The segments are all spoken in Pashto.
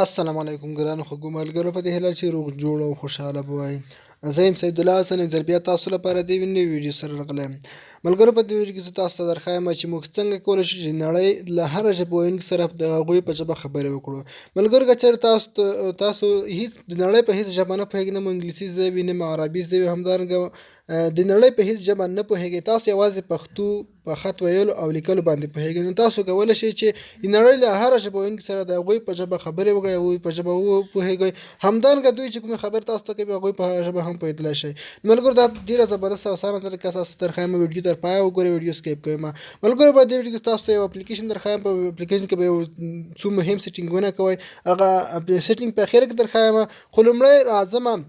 السلام علیکم ګرانو خوږو ملګرو، په دې هیله چې روغ جوړ او خوشحاله به وئ. زه یم سید الله حسن، یو ځل بیا تاسو لپاره د یوې نوې ویډیو سره راغلی یم. ملګرو، په دې ویډیو کې زه تاسو ته درښایم چې موږ څنګه کولی شو چې نړۍ له هره ژبه ویونکي سره د هغوی په ژبه خبرې وکړو. ملګرو، که چېرې تاسو هیڅ د نړۍ په هیڅ ژبه نه پوهېږئ، نه مو انګلیسي زده وي، نه مو عربي زده وي، همدارنګه د نړۍ په هیڅ ژبه نه پوهېږئ، تاسو یوازې پښتو په خط ویلو او لیکلو باندې پوهېږئ، نو تاسو کولی شئ چې د نړۍ له هره ژبه ویونکي سره د هغوی په ژبه خبرې وکړئ، هغوی په ژبه وپوهېږئ. همدارنګه دوی چې کومې خبرې تاسو ته کوي، هغوی په هغه ژبه هم پوهېدلی شئ. ملګرو، دا ډېره زبردست او اسانه طریقه تاسو ته درښایم. ویډیو تر پایه وګورئ، ویډیو سکیپ کوئ مه. ملګرو، په دې ویډیو کې تاسو ته یو اپلیکیشن درښایم. په اپلیکیشن کې به یو څو مهم سیټینګونه کوئ. هغه سیټینګ په اخر کې درښایم، خو لومړی راځم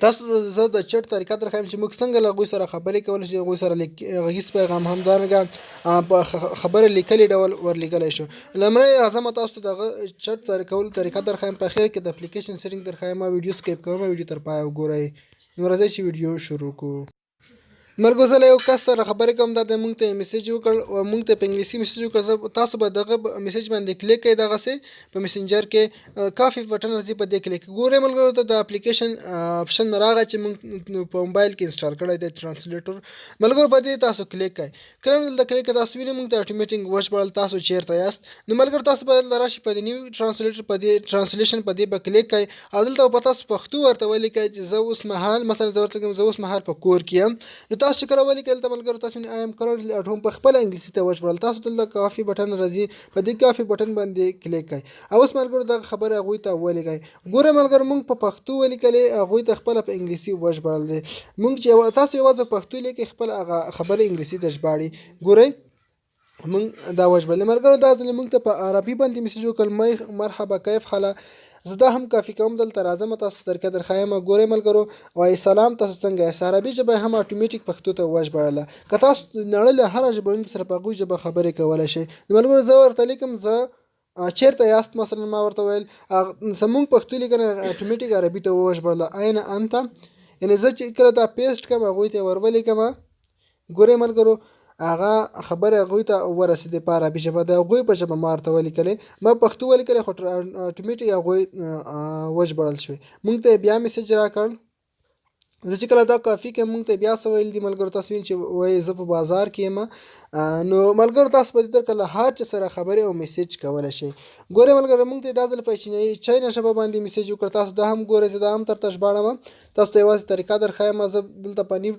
تاسو زه د چټ طریقه درښایم چې موږ څنګه له هغوی سره خبرې کولی شو، هغوی سره غږیز پیغام همدارنګه په خبره لیکلي ډول ورلیږلی شو. لومړی راځم تاسو ته د هغه چټ کولو طریقه درښایم. په اخر کې د اپلیکیشن سیټینګ درښایم. ویډیو سکیپ کوم، ویډیو تر پایه وګورئ. نو راځئ چې ویډیو شروع کړو. ملګرو، زه له یو کس سره خبرې کوم، دا د موږ ته یې میسیج وکړ او موږ ته په انګلیسي میسیج وکړ. تاسو به دغه میسیج باندې کلیک کړئ، دغسې په میسنجر کې کافي بټن راځي، په دې کلیک ګورئ. ملګرو، ته د اپلیکیشن اپشن راغی چې موږ په موبایل کې انسټال کړی دی، ټرانسلیټر. ملګرو، په دې تاسو کلیک کړئ. کله مو دلته کلیک کړئ، تاسو وینئ موږ ته اټومیټیک وژبړل تاسو چېرته یاست. نو ملګرو، تاسو به دلته راشئ، په دې نیو ټرانسلیټر په دې ټرانسلیشن په دې به کلیک کړئ او دلته به تاسو پښتو ورته ولیکئ چې زه اوس مهال مثلا زه ورته لیکم زه اوس مهال په کور کې یم. نو تاسو چې کله ولیکئ ملګرو، تاسو آی ایم کرنټلی اټ هوم په خپله انګلیسي ته وژبړل. تاسو دلته کافي بټن راځي، په دې کافي بټن باندې کلیک کړئ او اوس ملګرو دغه خبرې هغوی ته ولیکئ. ګورئ ملګرو، موږ په پښتو ولیکلې، هغوی ته خپله په انګلیسي وژبړل دی. موږ چې تاسو یوازې پښتو لیکئ، خپله هغه خبرې انګلیسي ته ژباړي. ګورئ، موږ دا وژبړلې. ملګرو، دا ځل موږ ته په عربي باندې میسیج وکړل، مرحبا کیف حاله. زه دا هم کافي کوم، دلته راځم تاسو ته طریقه درښایم. ګورئ ملګرو، وایي سلام، تاسو څنګه یاست؟ عربي ژبه هم اټومیټیک پښتو ته وژبړله. که تاسو د نړۍ له هره ژبه ویونکي سره په هغوی ژبه خبرې کولی شئ. ملګرو، زه ورته لیکم زه چېرته یاست، مثلا ما ورته ویل زموږ پښتو لیکنه اټومیټیک عربي ته وژبړله، این انت. یعنې زه چې کله دا پیسټ کړم، هغوی ته یې ور ولیکم. ګورئ ملګرو، هغه خبرې هغوی ته ورسېدې په عربي ژبه، د هغوی په ژبه ما ورته ولیکلې. ما پښتو ولیکلې خو اټومیټیک هغوی وژبړل شوې. موږ ته یې بیا میسیج راکړ. زه چې کله دا کافي کړم، موږ ته بیا څه ویل دي ملګرو، تاسو وینئ چې وایي زه په بازار کې یم. نو ملګرو، تاسو په دې طریقه له هر چا سره خبرې او میسیج کولی شئ. ګورئ ملګرو، موږ ته دا ځل په چاینا ژبه باندې میسیج وکړ. تاسو دا هم ګورئ، زه دا هم درته ژباړم. تاسو ته یوازې طریقه درښایم. زه دلته په نیو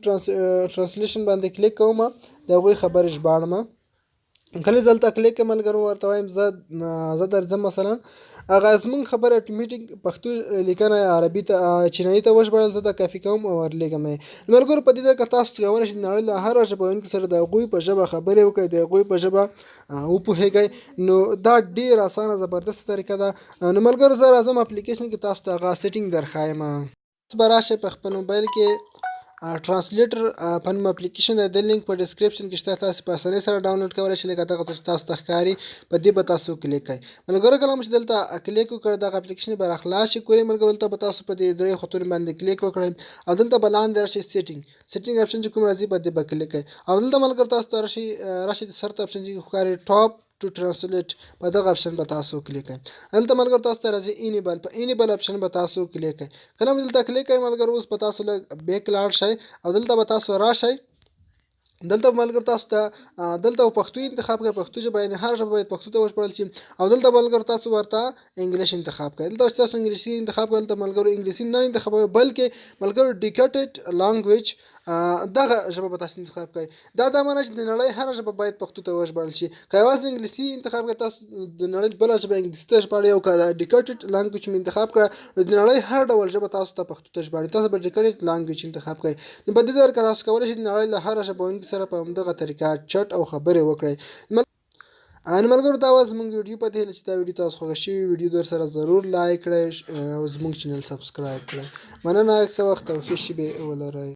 ټرانسلیشن باندې کلیک کوم، د هغوی خبرې ژباړم. کله زه دلته کلیک کړم ملګرو، ورته وایم زه درځم. مثلا هغه زموږ خبره اټومیټیک پښتو لیکنه عربي ته چینایي ته وژبړل. زه دا کافي کوم او ورلیږم یې. ملګرو، په دې طریقه تاسو کولی شئ د نړۍ له هره ژبه ویونکي سره د هغوی په ژبه خبرې وکړئ، د هغوی په ژبه وپوهېږئ. نو دا ډېره اسانه زبردست طریقه ده. نو ملګرو، زه راځم اپلیکیشن کې تاسو ته هغه سیټینګ درښایم. تاسو به راشئ په خپل موبایل کې ټرانسلیټر په نوم اپلیکیشن دی، د لینک په ډسکرپشن کې شته. تاسو په اسانۍ سره ډاونلوډ کولی شئ. لکه دغه چې تاسو ته ښکاري، په دې به تاسو کلیک کړئ. ملګرو، کله چې دلته کلیک وکړئ، دغه اپلیکیشن به راخلاص شي. ګورئ ملګرو، دلته به تاسو په دې درې خطونو باندې کلیک وکړئ او دلته به لاندې راشئ سیټینګ اپشن چې کوم راځي، په دې به کلیک کړئ او دلته ملګرو تاسو ته راشئ د سر ته اپشن چې ښکاري ټاپ ټو ټرانسلیټ، په دغه اپشن به تاسو کلیک کړئ. دلته ملګرو تاسو ته راځي انیبل، په انیبل اپشن به تاسو کلیک کړئ. کله مو دلته کلیک کړئ ملګرو، اوس به تاسو لږ بیک لاړ شئ او دلته به تاسو راشئ. دلته ملګرو تاسو ته دلته پښتو انتخاب کړئ، پښتو ژبه، یعنې هر ژبه باید پښتو ته وژبړل شي. او دلته ملګرو تاسو ورته انګلیش انتخاب کړئ. دلته چې تاسو انګلیسي انتخاب کړئ، دلته ملګرو انګلیسي نه انتخابوئ، بلکې ملګرو ډیکټډ لانګویج دغه ژبه به تاسو انتخاب کړئ. دا معنی چې د نړۍ هره ژبه باید پښتو ته وژبړل شي. که یوازې انګلیسي انتخاب کړئ، تاسو د نړۍ بله ژبه انګلیسي ته ژباړئ. او که ډیکټډ لانګویج مو انتخاب کړه، نو د نړۍ هر ډول ژبه تاسو ته پښتو ته ژباړي. تاسو به ډیکټډ لانګویج انتخاب کړئ. نو په دې طریقه تاسو کولی شئ د نړۍ له هره ژبه ویونکي سره په همدغه طریقه چټ او خبرې وکړئ. ملګرو، دا وه زموږ ویډیو. په دې هیله چې دا ویډیو تاسو خوښه شوې ویډیو در سره ضرور لایک کړئ او زموږ چینل سبسکرایب کړئ. مننه، ښه وخت او ښې شېبې ولرئ.